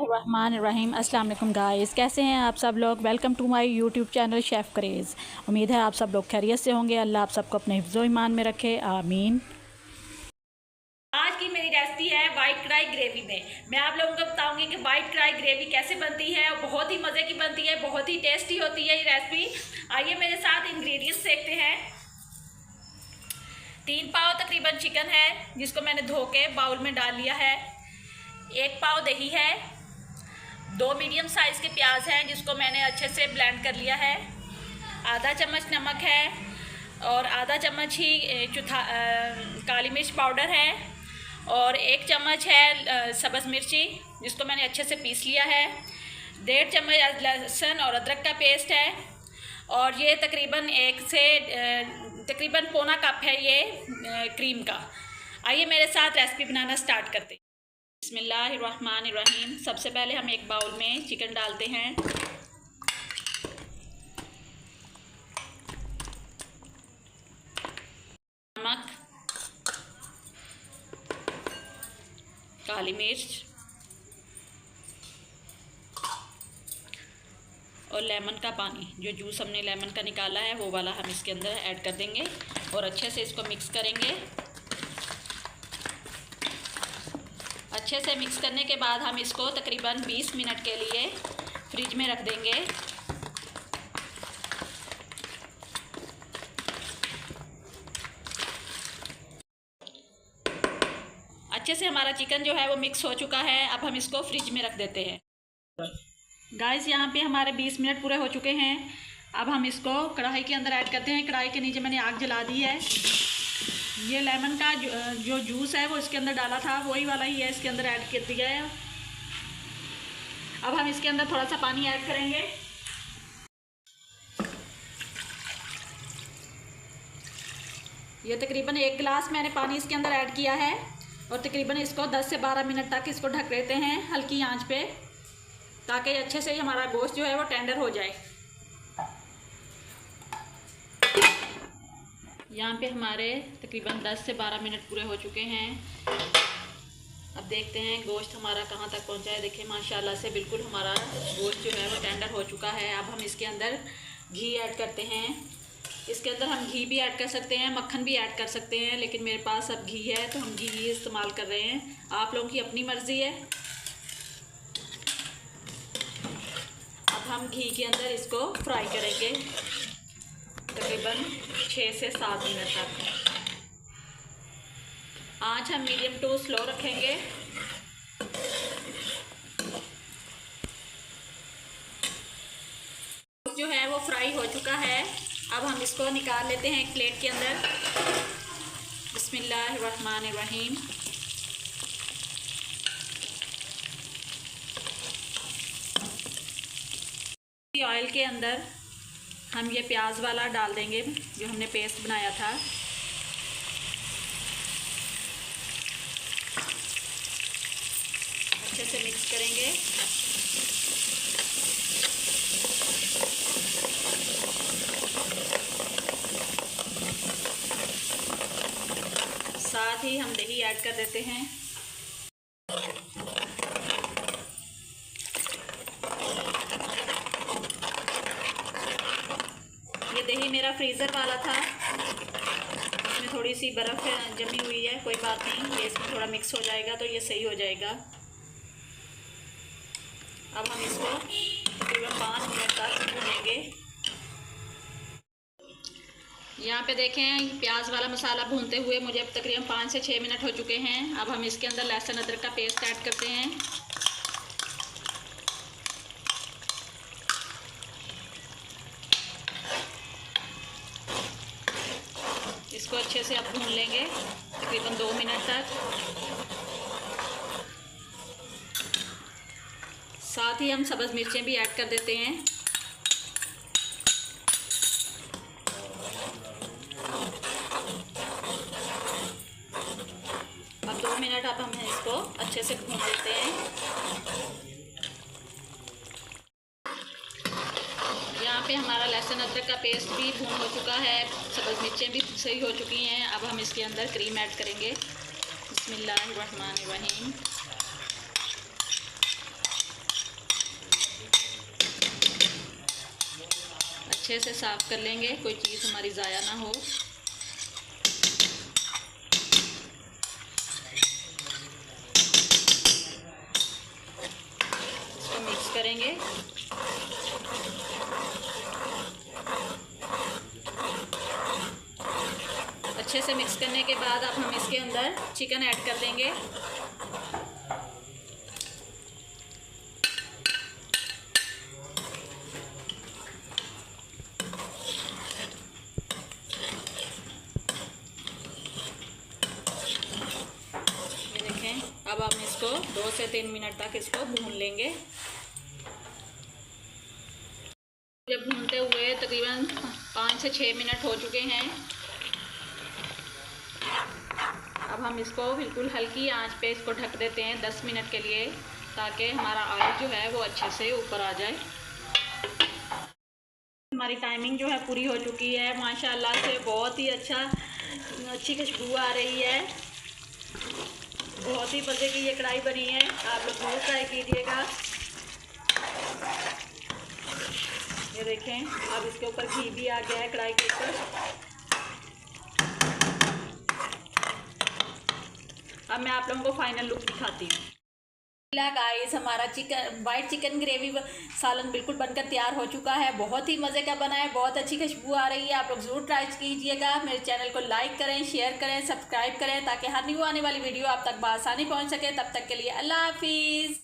बिस्मिल्लाहिर्रहमानिर्रहीम। अस्सलाम वालेकुम गाइस, कैसे हैं आप सब लोग। Welcome to my YouTube channel chef craze. उम्मीद है आप सब लोग खैरियत से होंगे। अल्लाह आप सबको अपने हिफ्ज़ो ईमान में रखे, आमीन। आज की मेरी रेसिपी है वाइट कढ़ाई ग्रेवी में। मैं आप लोगों को बताऊंगी कि वाइट कढ़ाई ग्रेवी कैसे बनती है और बहुत ही मज़े की बनती है, बहुत ही टेस्टी होती है ये रेसिपी। आइए मेरे साथ इंग्रेडिएंट्स देखते हैं। 3 पाव तकरीबन चिकन है जिसको मैंने धो के बाउल में डाल लिया है। 1 पाव दही है। 2 मीडियम साइज़ के प्याज हैं जिसको मैंने अच्छे से ब्लेंड कर लिया है। आधा चम्मच नमक है और आधा चम्मच ही काली मिर्च पाउडर है और 1 चम्मच है सब्ज़ मिर्ची जिसको मैंने अच्छे से पीस लिया है। 1.5 चम्मच लहसुन और अदरक का पेस्ट है और ये तकरीबन पौना कप है ये क्रीम का। आइए मेरे साथ रेसिपी बनाना स्टार्ट करते हैं। बिस्मिल्लाहिर्रहमानिर्रहीम। सबसे पहले हम एक बाउल में चिकन डालते हैं। नमक, काली मिर्च और लेमन का पानी, जो जूस हमने लेमन का निकाला है वो वाला हम इसके अंदर ऐड कर देंगे और अच्छे से इसको मिक्स करेंगे। अच्छे से मिक्स करने के बाद हम इसको तकरीबन 20 मिनट के लिए फ्रिज में रख देंगे। अच्छे से हमारा चिकन जो है वो मिक्स हो चुका है। अब हम इसको फ्रिज में रख देते हैं। गाइस, यहाँ पे हमारे 20 मिनट पूरे हो चुके हैं। अब हम इसको कढ़ाई के अंदर ऐड करते हैं। कढ़ाई के नीचे मैंने आग जला दी है। ये लेमन का जो जूस है वो इसके अंदर डाला था, वही वाला ही है, इसके अंदर ऐड कर दिया है। अब हम इसके अंदर थोड़ा सा पानी ऐड करेंगे। ये तकरीबन 1 गिलास मैंने पानी इसके अंदर ऐड किया है और तकरीबन इसको 10 से 12 मिनट तक इसको ढक देते हैं हल्की आंच पे, ताकि अच्छे से हमारा गोश्त जो है वो टेंडर हो जाए। यहाँ पे हमारे तकरीबन 10 से 12 मिनट पूरे हो चुके हैं। अब देखते हैं गोश्त हमारा कहाँ तक पहुँचा है। देखिए माशाल्लाह से बिल्कुल हमारा गोश्त जो है वो टेंडर हो चुका है। अब हम इसके अंदर घी ऐड करते हैं। इसके अंदर हम घी भी ऐड कर सकते हैं, मक्खन भी ऐड कर सकते हैं, लेकिन मेरे पास अब घी है तो हम घी ही इस्तेमाल कर रहे हैं। आप लोगों की अपनी मर्ज़ी है। अब हम घी के अंदर इसको फ्राई करेंगे तकरीबन 6 से 7 मिनट तक। आँच हम मीडियम टू स्लो रखेंगे। जो है वो फ्राई हो चुका है। अब हम इसको निकाल लेते हैं एक प्लेट के अंदर। बिस्मिल्लाहिर्रहमानिर्रहीम। ऑयल के अंदर हम ये प्याज वाला डाल देंगे जो हमने पेस्ट बनाया था। अच्छे से मिक्स करेंगे। साथ ही हम दही ऐड कर देते हैं। ये दही मेरा फ्रीज़र वाला था, इसमें थोड़ी सी बर्फ़ जमी हुई है, कोई बात नहीं, ये इसमें थोड़ा मिक्स हो जाएगा तो ये सही हो जाएगा। अब हम इसको तकरीबन 5 मिनट तक भूनेंगे। यहाँ पे देखें प्याज वाला मसाला भूनते हुए मुझे अब तकरीबन 5 से 6 मिनट हो चुके हैं। अब हम इसके अंदर लहसुन अदरक का पेस्ट ऐड करते हैं। इसको अच्छे से अब भून लेंगे तकरीबन 2 मिनट तक। साथ ही हम सब्ज़ मिर्चें भी ऐड कर देते हैं। अब 2 मिनट अब हम इसको अच्छे से भून लेते हैं। यहाँ पे हमारा लहसुन अदरक का पेस्ट भी भून हो चुका है, सब्ज़ मिर्चें भी सही हो चुकी हैं। अब हम इसके अंदर क्रीम ऐड करेंगे। बिस्मिल्लाहिर्रहमानिर्रहीम। अच्छे से साफ़ कर लेंगे, कोई चीज़ हमारी ज़ाया ना हो। इसको मिक्स करेंगे। अच्छे से मिक्स करने के बाद अब हम इसके अंदर चिकन ऐड कर देंगे। ये देखें, अब हम इसको 2 से 3 मिनट तक इसको भून लेंगे। जब भूनते हुए तकरीबन 5 से 6 मिनट हो चुके हैं, अब हम इसको बिल्कुल हल्की आंच पे इसको ढक देते हैं 10 मिनट के लिए, ताकि हमारा ऑयल जो है वो अच्छे से ऊपर आ जाए। हमारी टाइमिंग जो है पूरी हो चुकी है। माशाल्लाह से बहुत ही अच्छी खुशबू आ रही है। बहुत ही मज़े की ये कढ़ाई बनी है, आप लोग जरूर ट्राई कीजिएगा। ये देखें, अब इसके ऊपर घी भी आ गया है कढ़ाई के ऊपर। अब मैं आप लोगों को फाइनल लुक दिखाती हूँ। गाइस, हमारा वाइट चिकन ग्रेवी सालन बिल्कुल बनकर तैयार हो चुका है। बहुत ही मज़े का बना है, बहुत अच्छी खुशबू आ रही है। आप लोग ज़रूर ट्राई कीजिएगा। मेरे चैनल को लाइक करें, शेयर करें, सब्सक्राइब करें, ताकि हर न्यू आने वाली वीडियो आप तक बआसानी पहुँच सके। तब तक के लिए अल्लाह हाफिज़।